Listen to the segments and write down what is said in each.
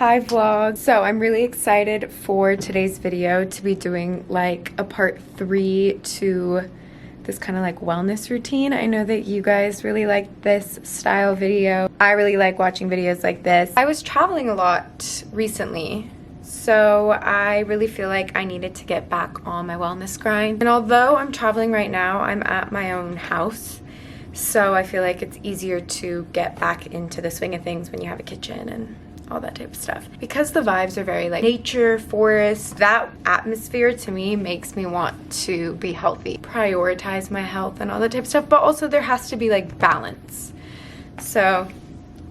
Hi vlog. So I'm really excited for today's video to be doing like a part 3 to this kind of like wellness routine. I know that you guys really like this style video. I really like watching videos like this. I was traveling a lot recently, so I really feel like I needed to get back on my wellness grind. And although I'm traveling right now, I'm at my own house. So I feel like it's easier to get back into the swing of things when you have a kitchen and all that type of stuff. Because the vibes are very like nature, forest, that atmosphere to me makes me want to be healthy, prioritize my health and all that type of stuff, but also there has to be like balance. So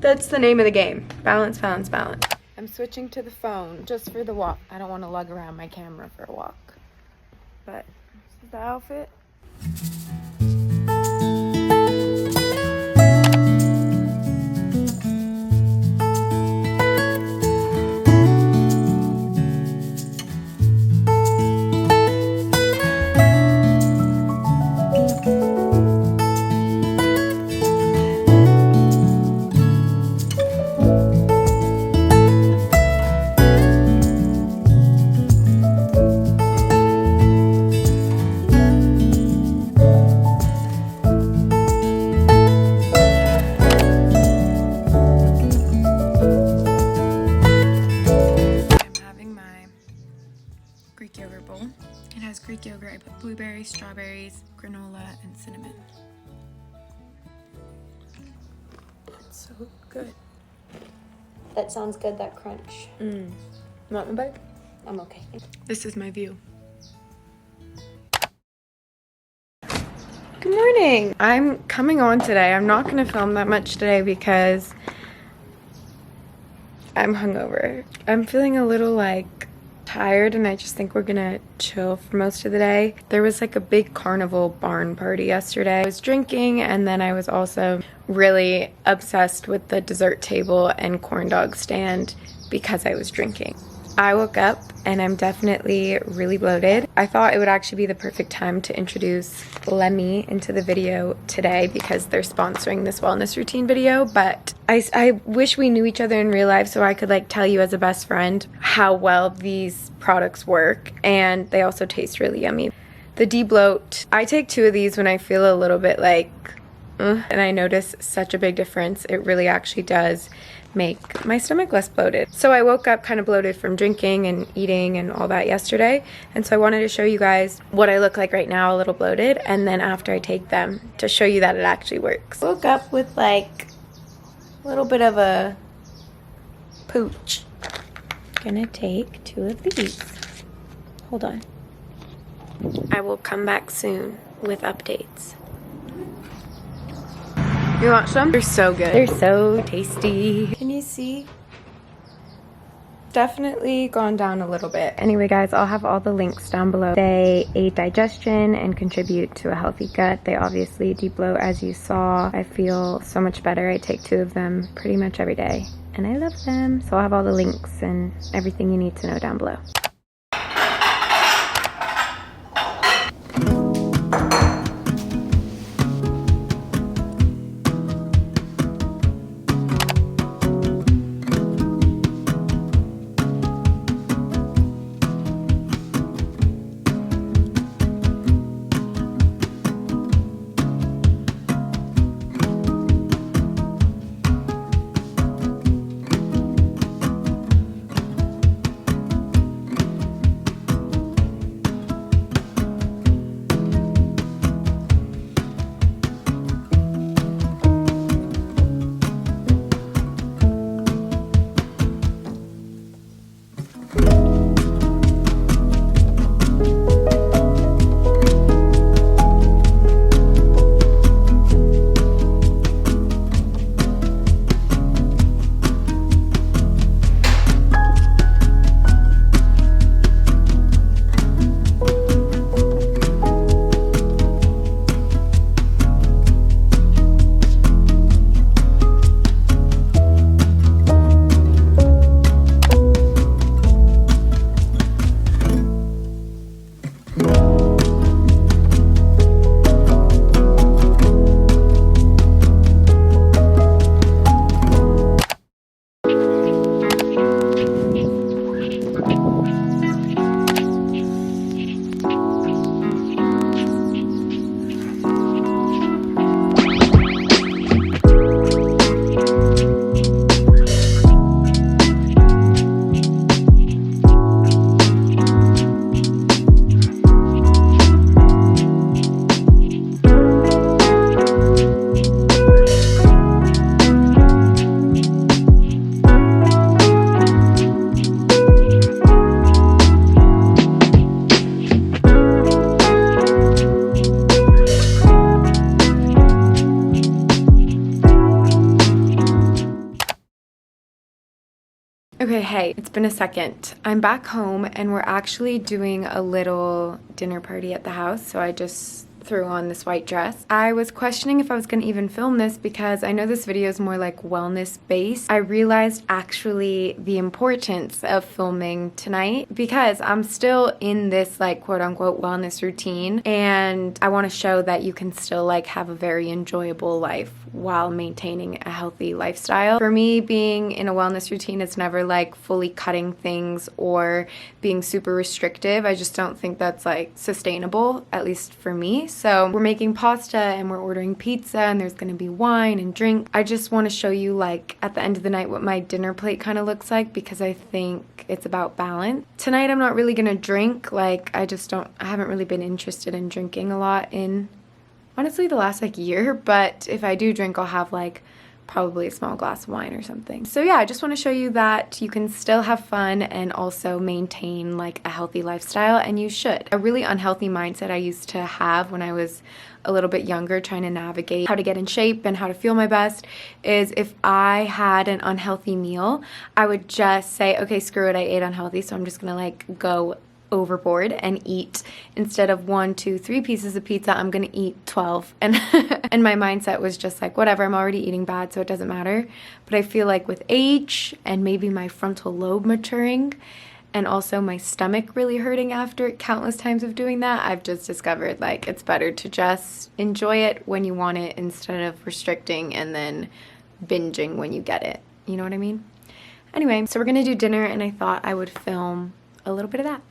that's the name of the game. Balance, balance, balance. I'm switching to the phone just for the walk. I don't want to lug around my camera for a walk. But this is the outfit. Greek yogurt bowl. It has Greek yogurt. I put blueberries, strawberries, granola, and cinnamon. It's so good. That sounds good, that crunch. You want my bite? I'm okay. This is my view. Good morning. I'm coming on today. I'm not going to film that much today because I'm hungover. I'm feeling a little like tired, and I just think we're gonna chill for most of the day. There was like a big carnival barn party yesterday. I was drinking, and then I was also really obsessed with the dessert table and corn dog stand because I was drinking. I woke up and I'm definitely really bloated. I thought it would actually be the perfect time to introduce LEMME into the video today because they're sponsoring this wellness routine video, but I wish we knew each other in real life so I could like tell you as a best friend how well these products work, and they also taste really yummy. The de-bloat, I take 2 of these when I feel a little bit like and I notice such a big difference. It really actually does make my stomach less bloated. So I woke up kind of bloated from drinking and eating and all that yesterday, and so I wanted to show you guys what I look like right now, a little bloated, and then after I take them to show you that it actually works. Woke up with like a little bit of a pooch. Gonna take 2 of these. Hold on. I will come back soon with updates. You want some? They're so good. They're so tasty. Can you see? Definitely gone down a little bit. Anyway guys, I'll have all the links down below. They aid digestion and contribute to a healthy gut. They obviously de-bloat, as you saw. I feel so much better. I take 2 of them pretty much every day and I love them. So I'll have all the links and everything you need to know down below. Okay, hey, it's been a second. I'm back home and we're actually doing a little dinner party at the house, so I just threw on this white dress. I was questioning if I was gonna even film this because I know this video is more like wellness based. I realized actually the importance of filming tonight because I'm still in this like quote unquote wellness routine, and I want to show that you can still like have a very enjoyable life while maintaining a healthy lifestyle. For me, being in a wellness routine is never like fully cutting things or being super restrictive. I just don't think that's like sustainable, at least for me. So we're making pasta and we're ordering pizza and there's gonna be wine and drink. I just want to show you like at the end of the night what my dinner plate kind of looks like because I think it's about balance. Tonight I'm not really gonna drink. Like I haven't really been interested in drinking a lot in honestly the last like year, but if I do drink I'll have like probably a small glass of wine or something. So yeah, I just want to show you that you can still have fun and also maintain like a healthy lifestyle, and you should. A really unhealthy mindset I used to have when I was a little bit younger trying to navigate how to get in shape and how to feel my best is if I had an unhealthy meal, I would just say, okay, screw it, I ate unhealthy, so I'm just gonna like go overboard and eat, instead of 1, 2, 3 pieces of pizza, I'm gonna eat 12. And and my mindset was just like, whatever, I'm already eating bad, so it doesn't matter. But I feel like with age and maybe my frontal lobe maturing and also my stomach really hurting after countless times of doing that, I've just discovered like it's better to just enjoy it when you want it instead of restricting and then binging when you get it. You know what I mean? Anyway, so we're gonna do dinner and I thought I would film a little bit of that.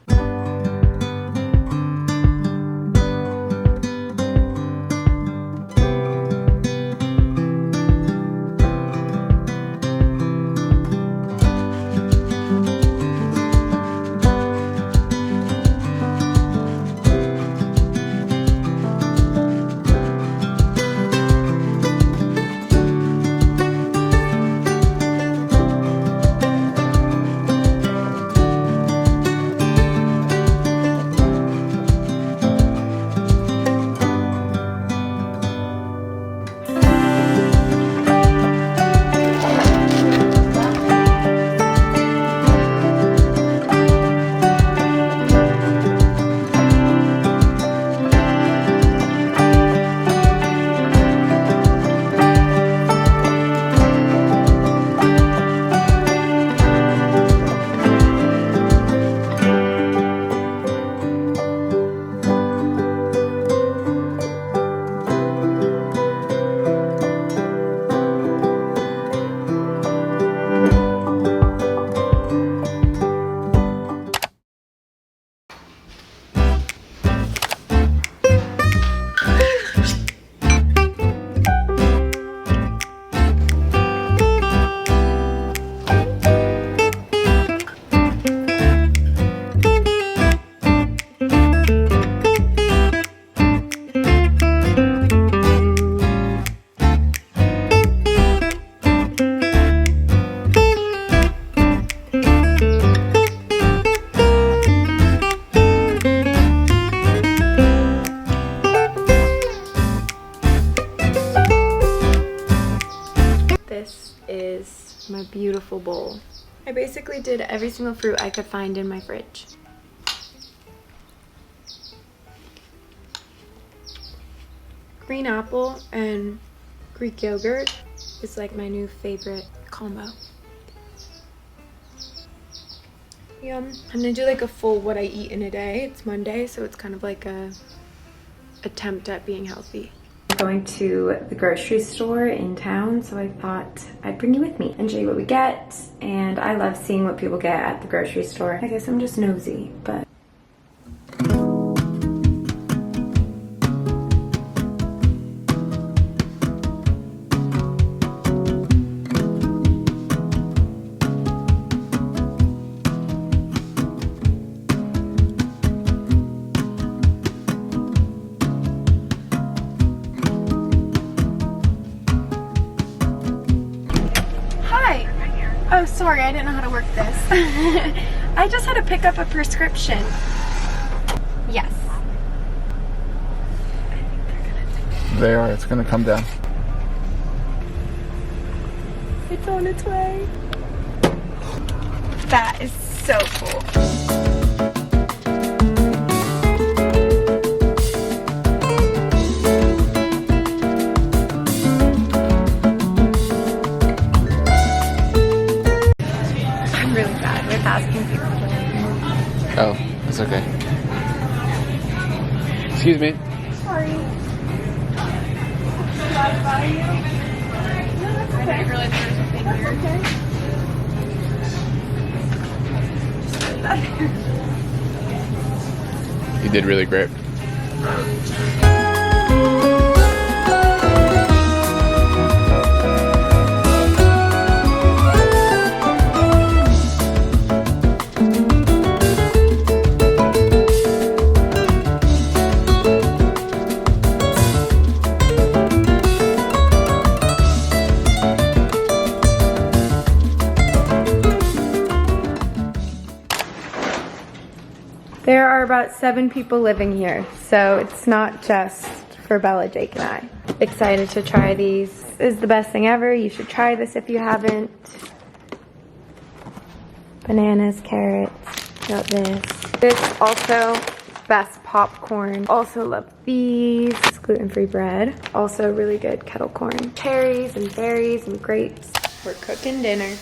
My beautiful bowl. I basically did every single fruit I could find in my fridge. Green apple and Greek yogurt is like my new favorite combo. Yum. I'm gonna do like a full what I eat in a day. It's Monday, so it's kind of like a attempt at being healthy. Going to the grocery store in town, so I thought I'd bring you with me and show you what we get. And I love seeing what people get at the grocery store. I guess I'm just nosy, but oh, sorry, I didn't know how to work this. I just had to pick up a prescription. Yes. They are. It's going to come down. It's on its way. That is so cool. I'm really bad with asking people. Oh, it's okay. Excuse me. Sorry. Did I bother you? No, that's okay. I didn't realize there was something weird. That's okay. You did really great. There are about 7 people living here, so it's not just for Bella, Jake, and I. Excited to try these. This is the best thing ever. You should try this if you haven't. Bananas, carrots, got this. This also, best popcorn. Also love these. Gluten-free bread. Also really good kettle corn. Cherries and berries and grapes. We're cooking dinner.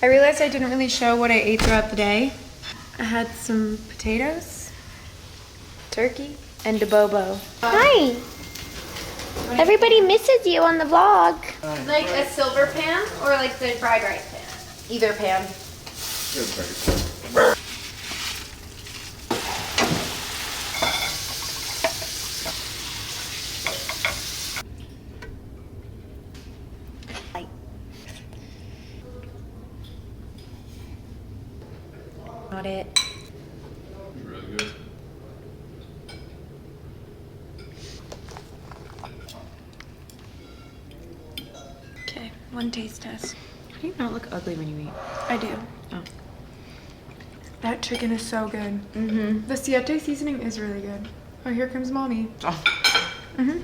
I realized I didn't really show what I ate throughout the day. I had some potatoes, turkey, and a bobo. Hi. Everybody misses you on the vlog. Like a silver pan or like the fried rice pan? Either pan. Not it. Really good. Okay, one taste test. How do you not look ugly when you eat? I do. Oh. That chicken is so good. Mm-hmm. The siete seasoning is really good. Oh, here comes mommy. Oh. Mm-hmm.